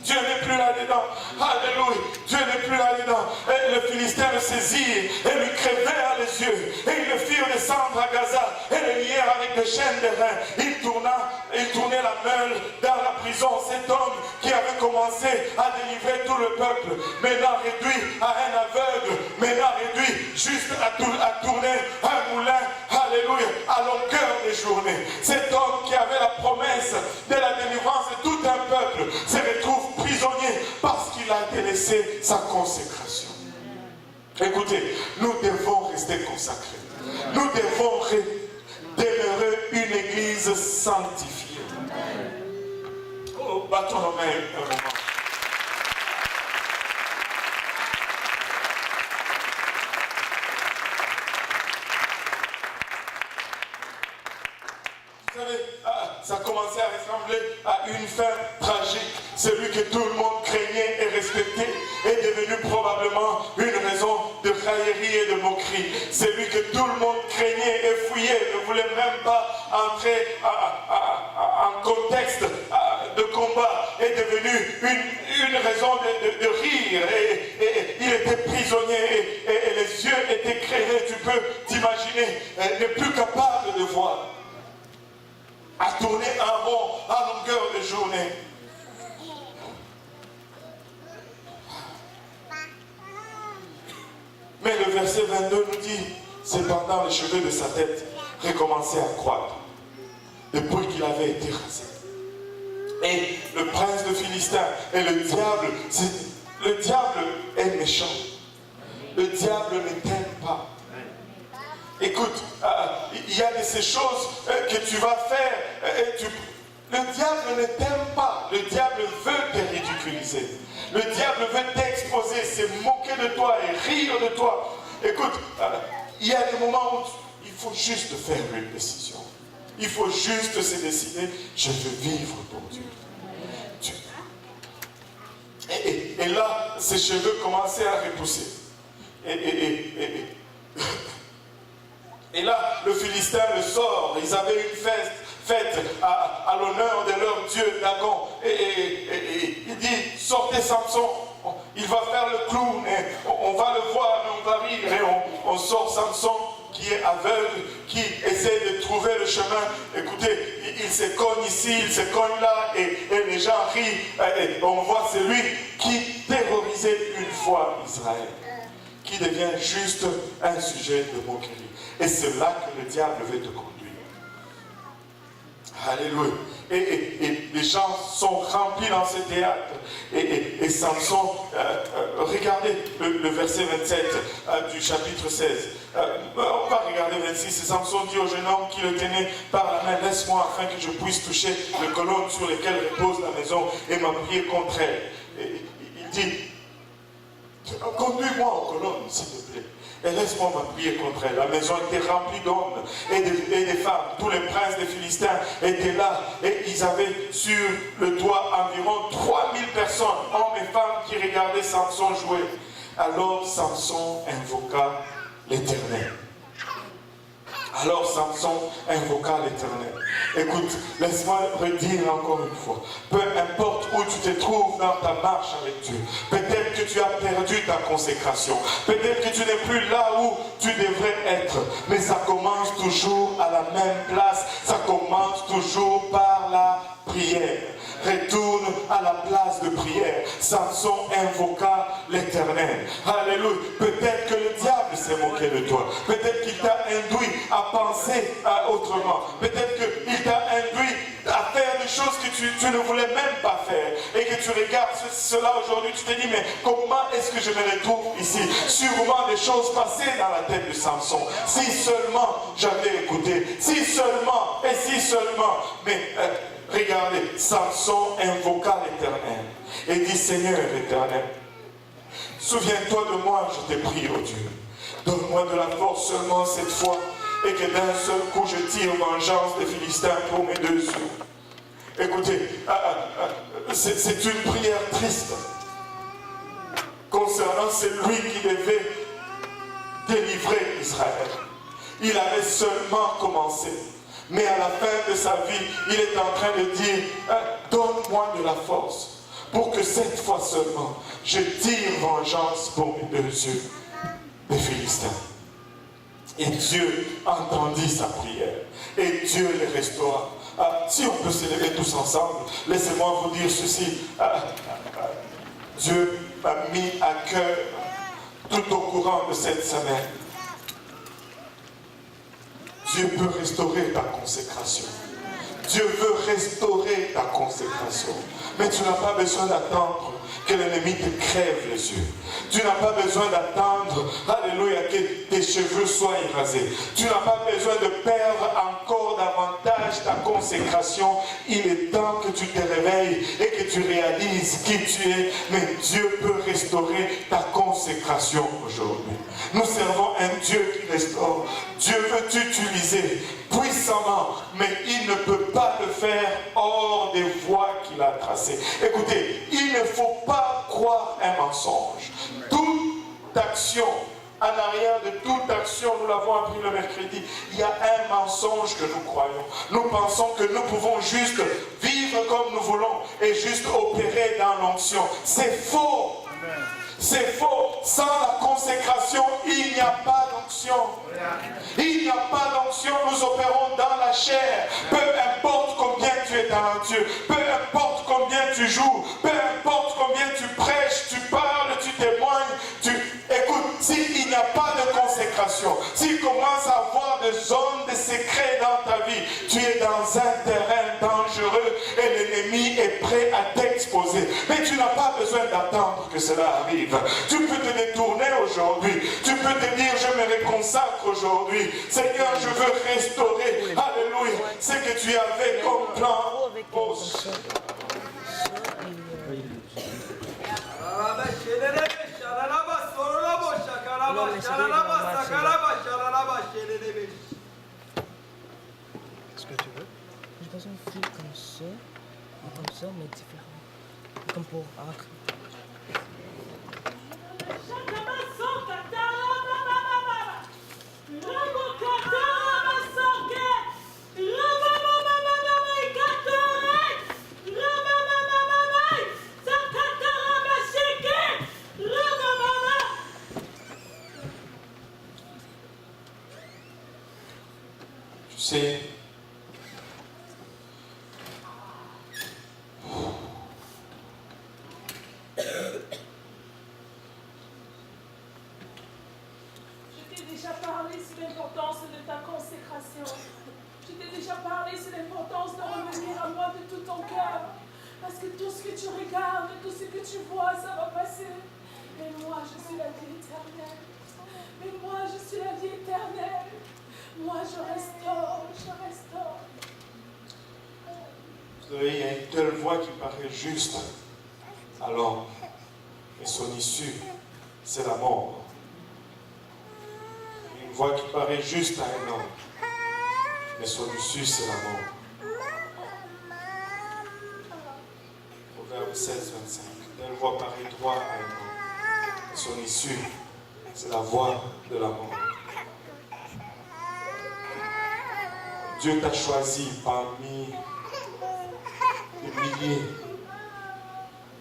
Dieu n'est plus là-dedans. Alléluia. Dieu n'est plus là-dedans. Et le Philistin le saisit et lui crevèrent les yeux. Et ils le firent descendre à Gaza et le lièrent avec des chaînes de reins. Il tournait la meule dans la prison. Cet homme qui avait commencé à délivrer tout le peuple, maintenant réduit à un aveugle, maintenant réduit juste à tourner un moulin à longueur de journée. Cet homme qui avait la promesse de la délivrance de tout un peuple se retrouve prisonnier parce qu'il a délaissé sa consécration. Écoutez, nous devons rester consacrés. Nous devons demeurer une église sanctifiée. Oh, battons nos mains un moment. Vous savez, ça commençait à ressembler à une fin tragique. Celui que tout le monde craignait et respectait est devenu probablement une raison de raillerie et de moquerie. Celui que tout le monde craignait et fouillait, ne voulait même pas entrer en contexte de combat, est devenu une raison de rire. Et il était prisonnier et les yeux étaient créés, tu peux t'imaginer, n'est plus capable de voir. À tourner un rond à longueur de journée. Mais le verset 22 nous dit, cependant les cheveux de sa tête recommençaient à croître depuis qu'il avait été rasé. Et le prince de Philistin et le diable est méchant. Le diable ne t'aime pas. Écoute, il y a de ces choses que tu vas faire. Le diable ne t'aime pas. Le diable veut te ridiculiser. Le diable veut t'exposer, se moquer de toi et rire de toi. Écoute, il y a des moments où il faut juste faire une décision. Il faut juste se décider, je veux vivre pour Dieu. Et là, ses cheveux commençaient à repousser. Et là, le Philistin le sort. Ils avaient une fête à l'honneur de leur dieu Dagon. Et il dit, sortez Samson. Il va faire le clown. Et on va le voir, on va rire. Et on sort Samson qui est aveugle, qui essaie de trouver le chemin. Écoutez, il se cogne ici, il se cogne là. Et les gens rient. Et on voit celui qui terrorisait une fois Israël, qui devient juste un sujet de moquerie. Et c'est là que le diable veut te conduire. Alléluia. Et les gens sont remplis dans ce théâtre. Et Samson, regardez le verset 27 du chapitre 16. On va regarder 26. Et Samson dit au jeune homme qui le tenait par la main, laisse-moi afin que je puisse toucher les colonnes sur lesquelles repose la maison et m'appuyer contre elle. Et il dit, conduis-moi aux colonnes, s'il te plaît. Et laisse-moi m'appuyer contre elle. La maison était remplie d'hommes et des femmes. Tous les princes des Philistins étaient là. Et ils avaient sur le toit environ 3000 personnes, hommes et femmes, qui regardaient Samson jouer. Alors Samson invoqua l'Éternel. Alors Samson invoqua l'Éternel. Écoute, laisse-moi redire encore une fois. Peu importe où tu te trouves dans ta marche avec Dieu, peut-être que tu as perdu ta consécration, peut-être que tu n'es plus là où tu devrais être, mais ça commence toujours à la même place, ça commence toujours par la prière. Retourne à la place de prière. Samson invoqua l'Éternel. Alléluia. Peut-être que le diable s'est moqué de toi. Peut-être qu'il t'a induit à penser autrement. Peut-être qu'il t'a induit à faire des choses que tu ne voulais même pas faire. Et que tu regardes cela aujourd'hui, tu te dis, mais comment est-ce que je me retrouve ici? Sûrement des choses passées dans la tête de Samson. Si seulement j'avais écouté. Si seulement, et si seulement. Mais regardez, Samson invoqua l'Éternel et dit, Seigneur l'Éternel, souviens-toi de moi, je t'ai prié, oh Dieu. Donne-moi de la force seulement cette fois et que d'un seul coup je tire vengeance des Philistins pour mes deux yeux. Écoutez, c'est une prière triste concernant celui qui devait délivrer Israël. Il avait seulement commencé. Mais à la fin de sa vie, il est en train de dire, donne-moi de la force pour que cette fois seulement, je tire vengeance pour mes deux yeux des Philistins. Et Dieu entendit sa prière. Et Dieu les restaura. Si on peut se lever tous ensemble, laissez-moi vous dire ceci. Dieu m'a mis à cœur, tout au courant de cette semaine. Dieu peut restaurer ta consécration. Dieu veut restaurer ta consécration. Mais tu n'as pas besoin d'attendre que l'ennemi te crève les yeux. Tu n'as pas besoin d'attendre, alléluia, que tes cheveux soient rasés. Tu n'as pas besoin de perdre encore davantage ta consécration. Il est temps que tu te réveilles et que tu réalises qui tu es. Mais Dieu peut restaurer ta consécration aujourd'hui. Nous servons un Dieu qui restaure. Dieu veut t'utiliser puissamment, mais il ne peut pas le faire hors des voies qu'il a tracées. Écoutez, il ne faut pas croire un mensonge. Toute action, en arrière de toute action, nous l'avons appris le mercredi, il y a un mensonge que nous croyons. Nous pensons que nous pouvons juste vivre comme nous voulons et juste opérer dans l'onction. C'est faux. C'est faux. Sans la consécration, il n'y a pas d'onction. Il n'y a pas d'onction. Nous opérons dans la chair. Peu importe combien tu es talentueux, peu importe combien tu joues, peu importe combien tu prêches, tu parles, tu témoignes, écoute, s'il n'y a pas de consécration, s'il commence à avoir des zones de secrets dans ta vie, tu es dans un terrain dangereux et l'ennemi est prêt à t'exposer. Mais tu n'as pas besoin d'attendre que cela arrive. Tu peux te détourner aujourd'hui. Tu peux te dire, je me consacre aujourd'hui. Seigneur, je veux restaurer, alléluia, ce que tu avais comme plan. Est-ce que tu veux? Je pense qu'on fait comme ça, mais différent. Comme pour arc. Tu sais, je t'ai déjà parlé sur l'importance de ta consécration. Je t'ai déjà parlé sur l'importance de revenir à moi de tout ton cœur. Parce que tout ce que tu regardes, tout ce que tu vois, ça va passer. Mais moi, je suis la vie éternelle. Mais moi, je suis la vie éternelle. Moi, je restaure, je restaure. vous savez, il y a une telle voix qui paraît juste à l'homme, et son issue, c'est la mort. Une voix qui paraît juste à un homme, mais son issue, c'est la mort. Proverbe 16, 25. Telle voix paraît droit à un homme, mais son issue, c'est la voix de la mort. Dieu t'a choisi parmi des milliers.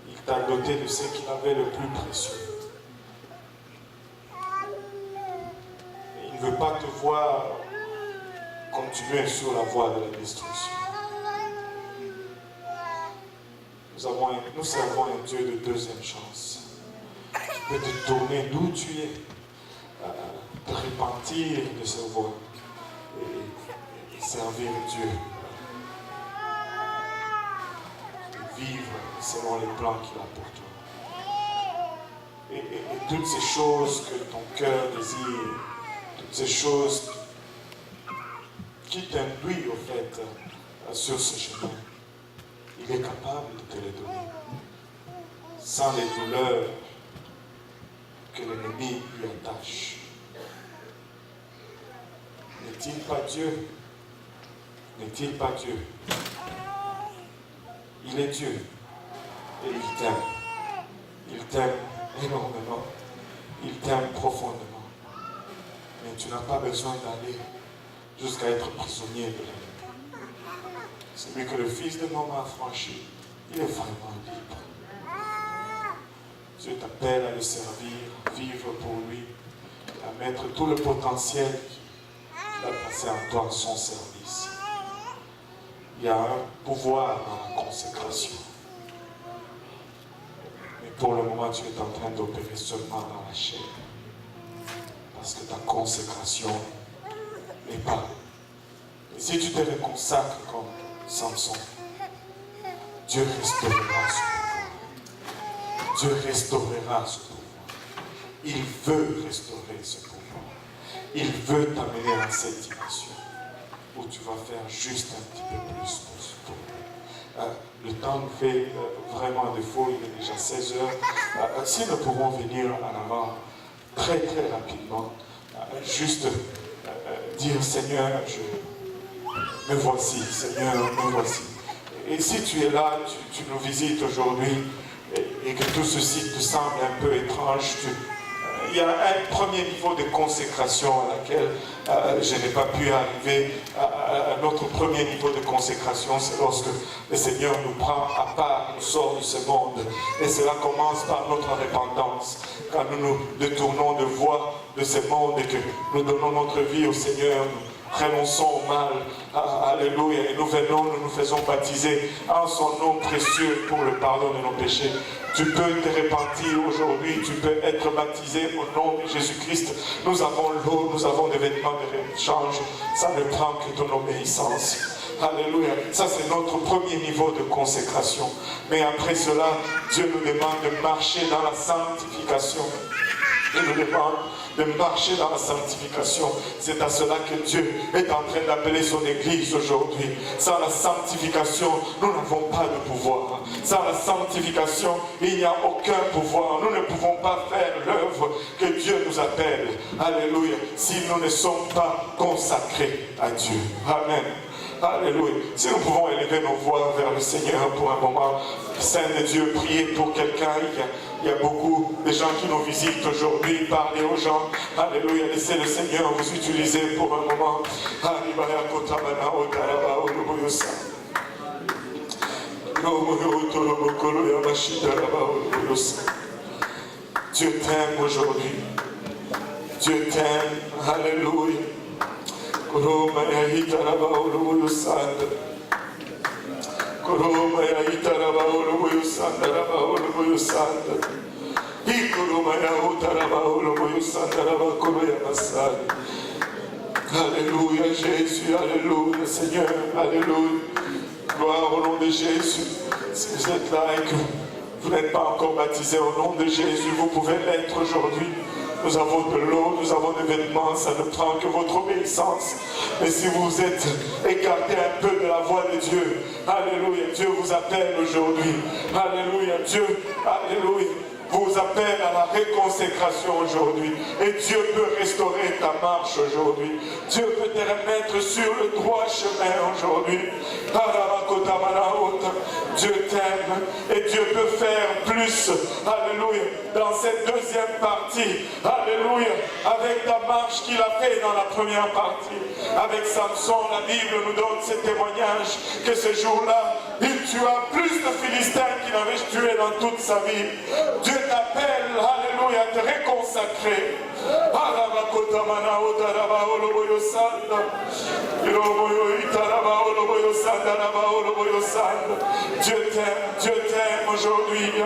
Il t'a doté de ce qu'il avait le plus précieux. Et il ne veut pas te voir continuer sur la voie de la destruction. Nous servons un Dieu de deuxième chance. Tu peux te tourner d'où tu es, te repentir de ses voies et servir Dieu. Et vivre selon les plans qu'il a pour toi. Et toutes ces choses que ton cœur désire, toutes ces choses qui t'induisent au fait sur ce chemin, il est capable de te les donner. Sans les douleurs que l'ennemi lui attache. N'est-il pas Dieu? N'est-il pas Dieu? Il est Dieu et il t'aime. Il t'aime énormément. Il t'aime profondément. Mais tu n'as pas besoin d'aller jusqu'à être prisonnier de l'ennemi. Celui que le Fils de l'homme a franchi, il est vraiment libre. Dieu t'appelle à le servir, à vivre pour lui, à mettre tout le potentiel qu'il a placé en toi, son service. Il y a un pouvoir dans la consécration. Mais pour le moment, tu es en train d'opérer seulement dans la chair. Parce que ta consécration n'est pas Et si tu te reconsacres comme Samson, Dieu restaurera ce pouvoir. Dieu restaurera ce pouvoir. Il veut restaurer ce pouvoir. Il veut t'amener à cette dimension où tu vas faire juste un petit peu plus pour ce pouvoir. Le temps nous fait vraiment défaut, il est déjà 16 heures. Si nous pouvons venir en avant très très rapidement, juste dire Seigneur, me voici, Seigneur, me voici. Et si tu es là, tu nous visites aujourd'hui et que tout ceci te semble un peu étrange, il y a un premier niveau de consécration à laquelle je n'ai pas pu arriver. Notre premier niveau de consécration, c'est lorsque le Seigneur nous prend à part, nous sort de ce monde. Et cela commence par notre repentance. Quand nous nous détournons de voie de ce monde et que nous donnons notre vie au Seigneur, nous renonçons au mal. Alléluia. Et nous venons, nous nous faisons baptiser en son nom précieux pour le pardon de nos péchés. Tu peux te repentir aujourd'hui, tu peux être baptisé au nom de Jésus-Christ. Nous avons l'eau, nous avons des vêtements de rechange. Ça ne prend que ton obéissance. Alléluia. Ça, c'est notre premier niveau de consécration. Mais après cela, Dieu nous demande de marcher dans la sanctification. Il nous demande de marcher dans la sanctification. C'est à cela que Dieu est en train d'appeler son Église aujourd'hui. Sans la sanctification, nous n'avons pas de pouvoir. Sans la sanctification, il n'y a aucun pouvoir. Nous ne pouvons pas faire l'œuvre que Dieu nous appelle. Alléluia. Si nous ne sommes pas consacrés à Dieu. Amen. Alléluia. Si nous pouvons élever nos voix vers le Seigneur pour un moment, Saint de Dieu, prier pour quelqu'un. Il y a beaucoup de gens qui nous visitent aujourd'hui. Parlez aux gens. Alléluia. Laissez le Seigneur vous utiliser pour un moment. Dieu t'aime aujourd'hui. Dieu t'aime. Alléluia. Koroma ya hitaraba ulubuyu sanda. Koroma ya hitaraba ulubuyu sanda raba ulubuyu sanda. Ikoroma ya hutaraba ulubuyu sanda raba koroya masanda. Alléluia Jésus, alléluia Seigneur, alléluia. Gloire au nom de Jésus. Si vous êtes là et que vous n'êtes pas encore baptisé au nom de Jésus, vous pouvez l'être aujourd'hui. Nous avons de l'eau, nous avons des vêtements, ça ne prend que votre obéissance. Mais si vous êtes écarté un peu de la voix de Dieu, alléluia, Dieu vous appelle aujourd'hui. Alléluia, Dieu, alléluia, vous appelle à la réconsécration aujourd'hui. Et Dieu peut restaurer ta marche aujourd'hui. Dieu peut te remettre sur le droit chemin aujourd'hui. Dieu t'aime et Dieu peut faire plus. Alléluia. Dans cette deuxième partie, alléluia, avec ta marche qu'il a fait dans la première partie. Avec Samson, la Bible nous donne ce témoignage que ce jour-là, il tua plus de Philistins qu'il avait tué dans toute sa vie. Dieu t'appelle, alléluia, à te réconsacrer. Dieu t'aime aujourd'hui.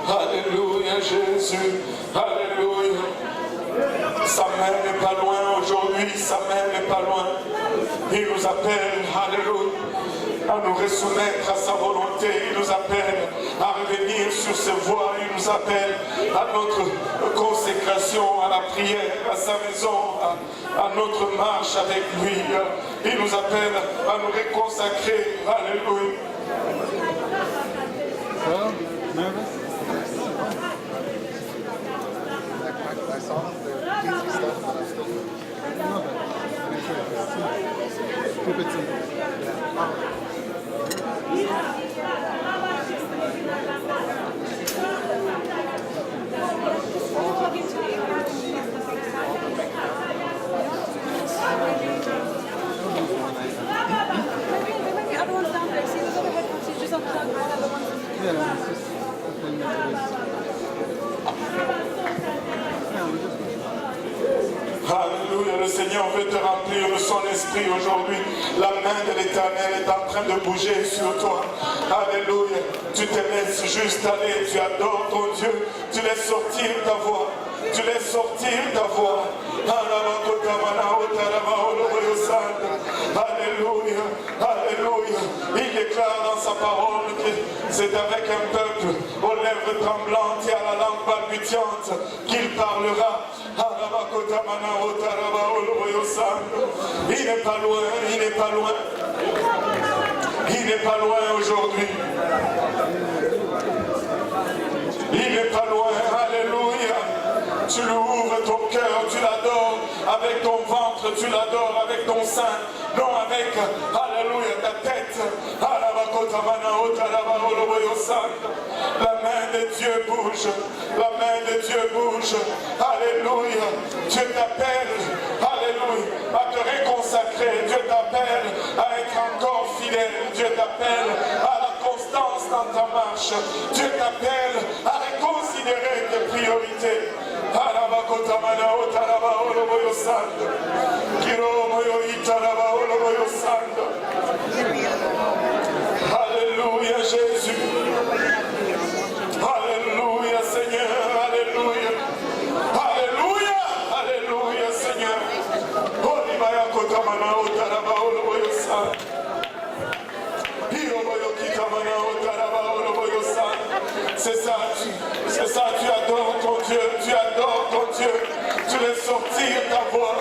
Alléluia Jésus, alléluia. Sa main n'est pas loin aujourd'hui, sa main n'est pas loin. Il nous appelle, alléluia, à nous resoumettre à sa volonté. Il nous appelle à revenir sur ses voies. Il nous appelle à notre consécration, à la prière, à sa maison, à notre marche avec lui. Il nous appelle à nous réconsacrer, alléluia. Seigneur veut te remplir de son esprit aujourd'hui. La main de l'Éternel est en train de bouger sur toi. Alléluia. Tu te laisses juste aller. Tu adores ton Dieu. Tu laisses sortir ta voix. Tu laisses sortir ta voix. Alléluia. Alléluia. Il déclare dans sa parole que c'est avec un peuple aux lèvres tremblantes et à la langue balbutiante qu'il parlera. Il n'est pas loin, il n'est pas loin. Il n'est pas loin aujourd'hui. Il n'est pas loin, alléluia. Tu lui ouvres ton cœur, tu l'adores avec ton ventre, tu l'adores avec ton sein, non avec, alléluia, ta tête. La main de Dieu bouge, la main de Dieu bouge, alléluia. Dieu t'appelle, alléluia, à te réconsacrer, Dieu t'appelle à être encore fidèle, Dieu t'appelle à la constance dans ta marche, Dieu t'appelle à reconsidérer tes priorités. Alléluia Jésus. Alléluia Seigneur. Alléluia. Alléluia. Alléluia Seigneur. C'est ça, tu adores ton Dieu, tu adores ton Dieu, tu laisses sortir ta voix,